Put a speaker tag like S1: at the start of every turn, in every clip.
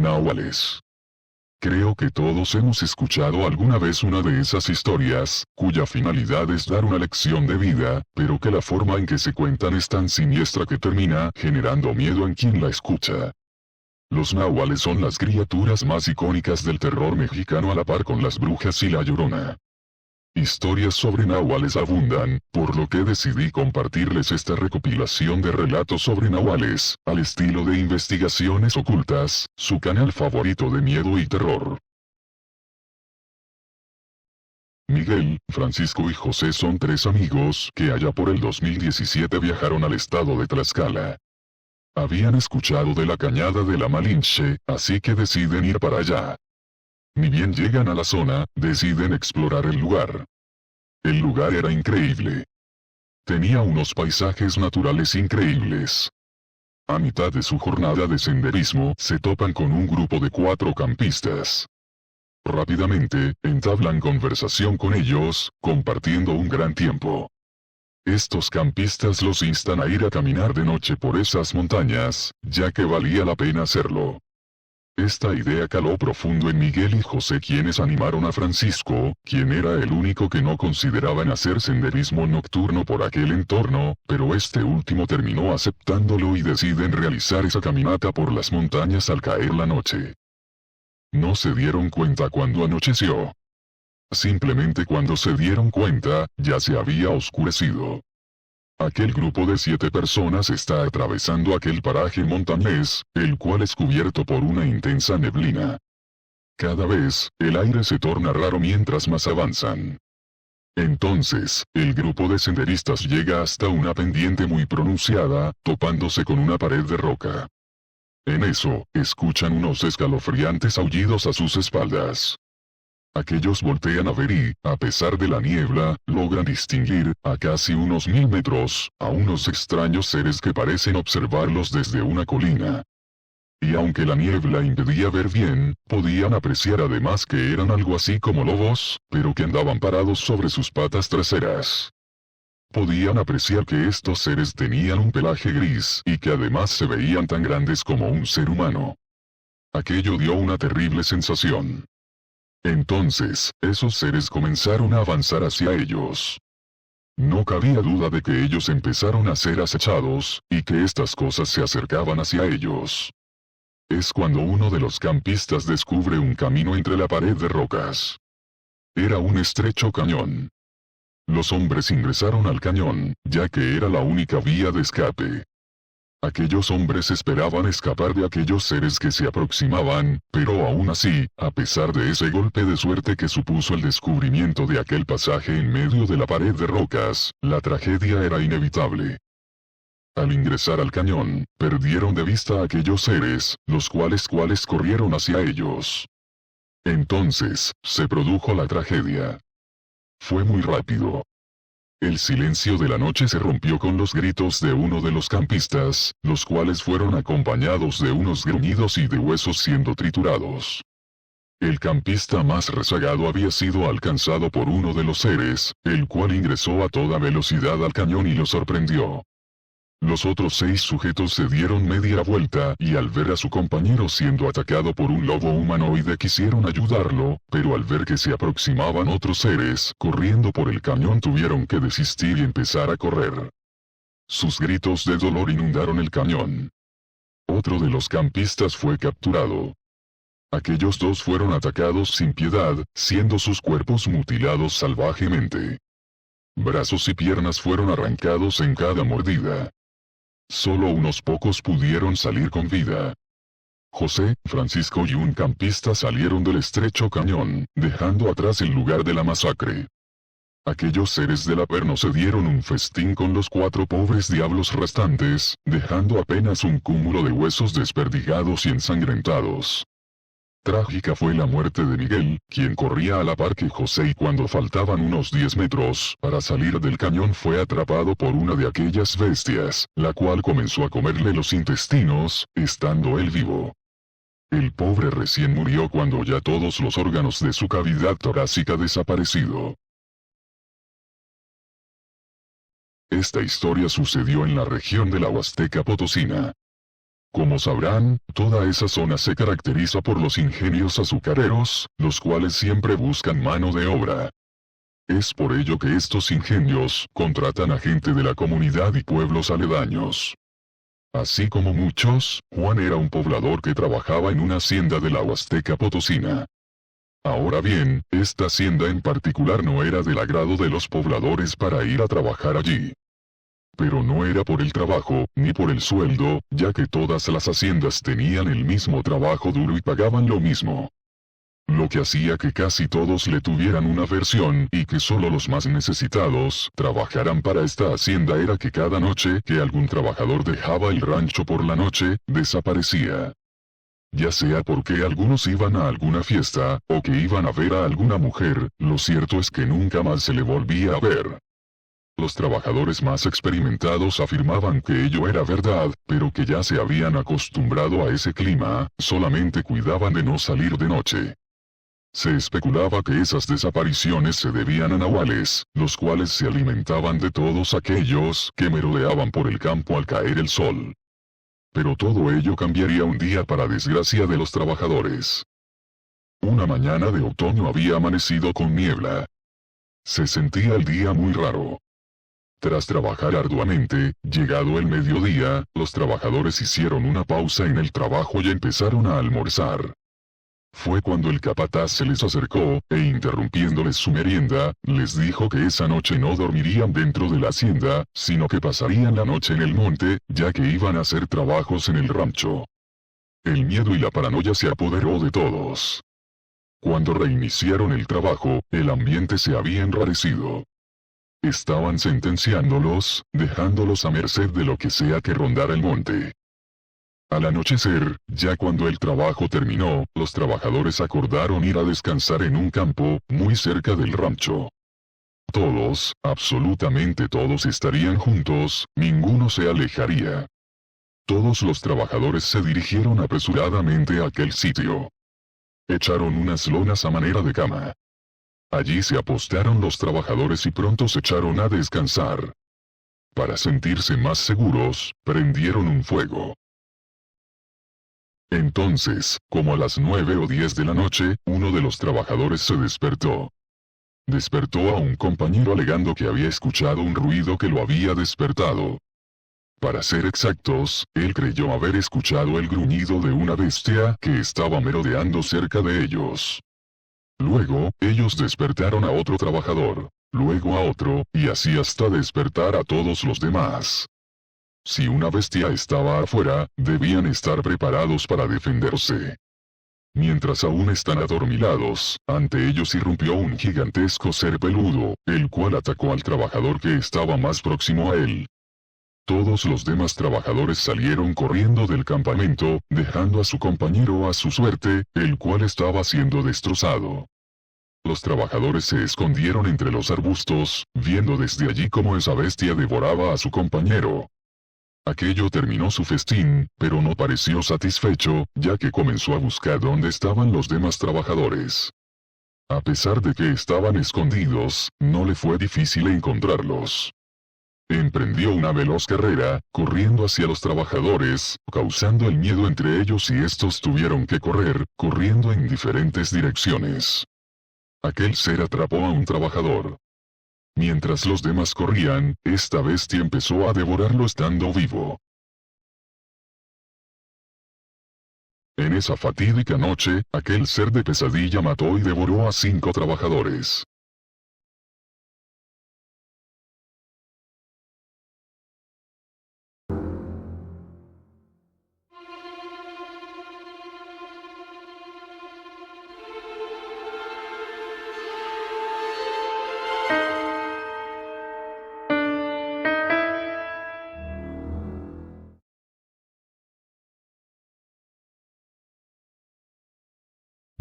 S1: nahuales. Creo que todos hemos escuchado alguna vez una de esas historias, cuya finalidad es dar una lección de vida, pero que la forma en que se cuentan es tan siniestra que termina generando miedo en quien la escucha. Los nahuales son las criaturas más icónicas del terror mexicano a la par con las brujas y la llorona. Historias sobre nahuales abundan, por lo que decidí compartirles esta recopilación de relatos sobre nahuales, al estilo de Investigaciones Ocultas, su canal favorito de miedo y terror. Miguel, Francisco y José son tres amigos que allá por el 2017 viajaron al estado de Tlaxcala. Habían escuchado de la cañada de la Malinche, así que deciden ir para allá. Ni bien llegan a la zona, deciden explorar el lugar. El lugar era increíble. Tenía unos paisajes naturales increíbles. A mitad de su jornada de senderismo, se topan con un grupo de 4 campistas. Rápidamente, entablan conversación con ellos, compartiendo un gran tiempo. Estos campistas los instan a ir a caminar de noche por esas montañas, ya que valía la pena hacerlo. Esta idea caló profundo en Miguel y José, quienes animaron a Francisco, quien era el único que no consideraban hacer senderismo nocturno por aquel entorno, pero este último terminó aceptándolo y deciden realizar esa caminata por las montañas al caer la noche. No se dieron cuenta cuando anocheció. Simplemente cuando se dieron cuenta, ya se había oscurecido. Aquel grupo de 7 personas está atravesando aquel paraje montañés, el cual es cubierto por una intensa neblina. Cada vez, el aire se torna raro mientras más avanzan. Entonces, el grupo de senderistas llega hasta una pendiente muy pronunciada, topándose con una pared de roca. En eso, escuchan unos escalofriantes aullidos a sus espaldas. Aquellos voltean a ver y, a pesar de la niebla, logran distinguir, a casi unos 1000 metros, a unos extraños seres que parecen observarlos desde una colina. Y aunque la niebla impedía ver bien, podían apreciar además que eran algo así como lobos, pero que andaban parados sobre sus patas traseras. Podían apreciar que estos seres tenían un pelaje gris y que además se veían tan grandes como un ser humano. Aquello dio una terrible sensación. Entonces, esos seres comenzaron a avanzar hacia ellos. No cabía duda de que ellos empezaron a ser acechados, y que estas cosas se acercaban hacia ellos. Es cuando uno de los campistas descubre un camino entre la pared de rocas. Era un estrecho cañón. Los hombres ingresaron al cañón, ya que era la única vía de escape. Aquellos hombres esperaban escapar de aquellos seres que se aproximaban, pero aún así, a pesar de ese golpe de suerte que supuso el descubrimiento de aquel pasaje en medio de la pared de rocas, la tragedia era inevitable. Al ingresar al cañón, perdieron de vista a aquellos seres, los cuales corrieron hacia ellos. Entonces, se produjo la tragedia. Fue muy rápido. El silencio de la noche se rompió con los gritos de uno de los campistas, los cuales fueron acompañados de unos gruñidos y de huesos siendo triturados. El campista más rezagado había sido alcanzado por uno de los seres, el cual ingresó a toda velocidad al cañón y lo sorprendió. Los otros 6 sujetos se dieron media vuelta y al ver a su compañero siendo atacado por un lobo humanoide quisieron ayudarlo, pero al ver que se aproximaban otros seres corriendo por el cañón tuvieron que desistir y empezar a correr. Sus gritos de dolor inundaron el cañón. Otro de los campistas fue capturado. Aquellos 2 fueron atacados sin piedad, siendo sus cuerpos mutilados salvajemente. Brazos y piernas fueron arrancados en cada mordida. Solo unos pocos pudieron salir con vida. José, Francisco y un campista salieron del estrecho cañón, dejando atrás el lugar de la masacre. Aquellos seres del Averno se dieron un festín con los 4 pobres diablos restantes, dejando apenas un cúmulo de huesos desperdigados y ensangrentados. Trágica fue la muerte de Miguel, quien corría a la par que José y cuando faltaban unos 10 metros para salir del cañón fue atrapado por una de aquellas bestias, la cual comenzó a comerle los intestinos, estando él vivo. El pobre recién murió cuando ya todos los órganos de su cavidad torácica desaparecido. Esta historia sucedió en la región de la Huasteca Potosina. Como sabrán, toda esa zona se caracteriza por los ingenios azucareros, los cuales siempre buscan mano de obra. Es por ello que estos ingenios contratan a gente de la comunidad y pueblos aledaños. Así como muchos, Juan era un poblador que trabajaba en una hacienda de la Huasteca Potosina. Ahora bien, esta hacienda en particular no era del agrado de los pobladores para ir a trabajar allí. Pero no era por el trabajo, ni por el sueldo, ya que todas las haciendas tenían el mismo trabajo duro y pagaban lo mismo. Lo que hacía que casi todos le tuvieran una aversión y que solo los más necesitados trabajaran para esta hacienda era que cada noche que algún trabajador dejaba el rancho por la noche, desaparecía. Ya sea porque algunos iban a alguna fiesta, o que iban a ver a alguna mujer, lo cierto es que nunca más se le volvía a ver. Los trabajadores más experimentados afirmaban que ello era verdad, pero que ya se habían acostumbrado a ese clima, solamente cuidaban de no salir de noche. Se especulaba que esas desapariciones se debían a nahuales, los cuales se alimentaban de todos aquellos que merodeaban por el campo al caer el sol. Pero todo ello cambiaría un día para desgracia de los trabajadores. Una mañana de otoño había amanecido con niebla. Se sentía el día muy raro. Tras trabajar arduamente, llegado el mediodía, los trabajadores hicieron una pausa en el trabajo y empezaron a almorzar. Fue cuando el capataz se les acercó, e interrumpiéndoles su merienda, les dijo que esa noche no dormirían dentro de la hacienda, sino que pasarían la noche en el monte, ya que iban a hacer trabajos en el rancho. El miedo y la paranoia se apoderó de todos. Cuando reiniciaron el trabajo, el ambiente se había enrarecido. Estaban sentenciándolos, dejándolos a merced de lo que sea que rondara el monte. Al anochecer, ya cuando el trabajo terminó, los trabajadores acordaron ir a descansar en un campo, muy cerca del rancho. Todos, absolutamente todos estarían juntos, ninguno se alejaría. Todos los trabajadores se dirigieron apresuradamente a aquel sitio. Echaron unas lonas a manera de cama. Allí se apostaron los trabajadores y pronto se echaron a descansar. Para sentirse más seguros, prendieron un fuego. Entonces, como a las 9 o 10 de la noche, uno de los trabajadores se despertó. Despertó a un compañero alegando que había escuchado un ruido que lo había despertado. Para ser exactos, él creyó haber escuchado el gruñido de una bestia que estaba merodeando cerca de ellos. Luego, ellos despertaron a otro trabajador, luego a otro, y así hasta despertar a todos los demás. Si una bestia estaba afuera, debían estar preparados para defenderse. Mientras aún están adormilados, ante ellos irrumpió un gigantesco ser peludo, el cual atacó al trabajador que estaba más próximo a él. Todos los demás trabajadores salieron corriendo del campamento, dejando a su compañero a su suerte, el cual estaba siendo destrozado. Los trabajadores se escondieron entre los arbustos, viendo desde allí cómo esa bestia devoraba a su compañero. Aquello terminó su festín, pero no pareció satisfecho, ya que comenzó a buscar dónde estaban los demás trabajadores. A pesar de que estaban escondidos, no le fue difícil encontrarlos. Emprendió una veloz carrera, corriendo hacia los trabajadores, causando el miedo entre ellos y estos tuvieron que correr, corriendo en diferentes direcciones. Aquel ser atrapó a un trabajador. Mientras los demás corrían, esta bestia empezó a devorarlo estando vivo. En esa fatídica noche, aquel ser de pesadilla mató y devoró a 5 trabajadores.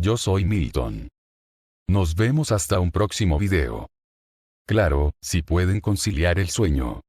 S2: Yo soy Milton. Nos vemos hasta un próximo video. Claro, si pueden conciliar el sueño.